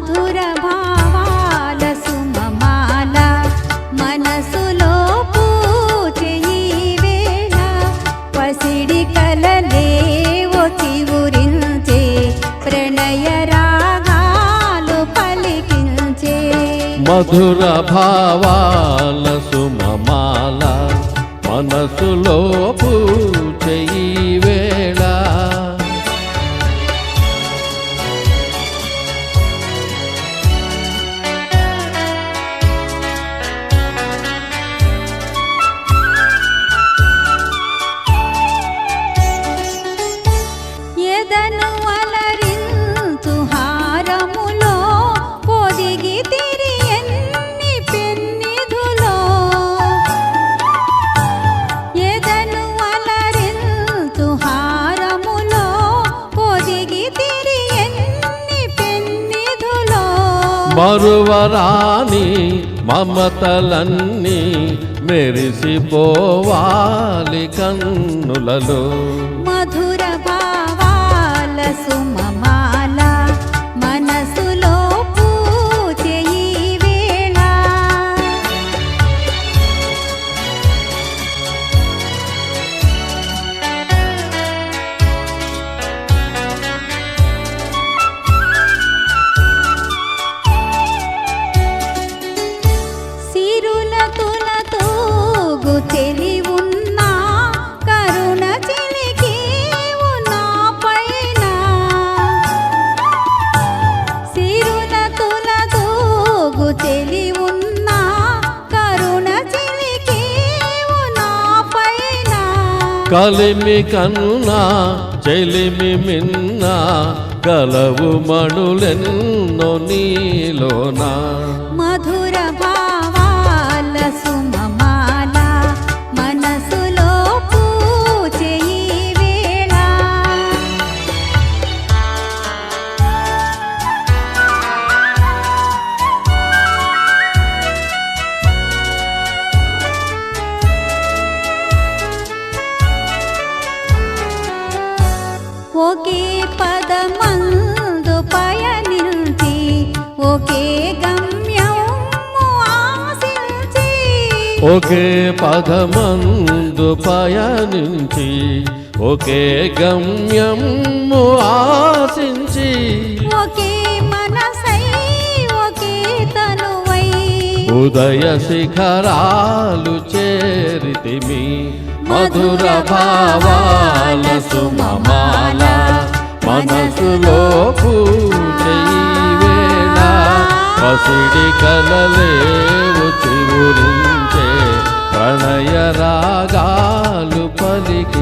మధుర భావాల సుమమాల మనసులో పూచే ఈ వేళ పసిడి కలలే చివురించే ప్రణయ రాగాలు పలికించే మధుర భావాల సుమమాల మనసులో పూచే ఈ వేళ ఎదను అలరించు హారములో పొదిగి తిరి ఎన్ని పెన్నిధులో ఎదను అలరించు హారములో పొదిగి తిరి ఎన్ని పెన్నిధులో మరువరాని మమతలన్నీ మెరిసిపోవాలి కన్నులలో మధుర భావాల సుమమాల మనసులో పూచే ఈ వేళ సిరుల తులతూగు చెలి ఉన్నా కరుణ చిలికేవు నా పైన సిరుల తులతూగు చెలి ఉన్నా కరుణ చిలికేవు నా పైన కలిమి కన్నా చెలిమి మిన్న కలవు మణులెన్నో నీలోనా మధుర భావాల సుమమాల మనసులో పూచే ఈ వేళ ఒకే పదమందు పయనించి ఒకే గమ్యము ఆశించి ఒకే పదమందు పయనించి ఒకే గమ్యము ఆశించి ఒకే మనసై ఒకే తనువై ఉదయ శిఖరాలు చేరితిమి మధుర భావాల సుమమాల మనసులో పూచే ఈ వేళ పసిడి కలలేవు చివురించే ప్రణయ రాగాలు పలికి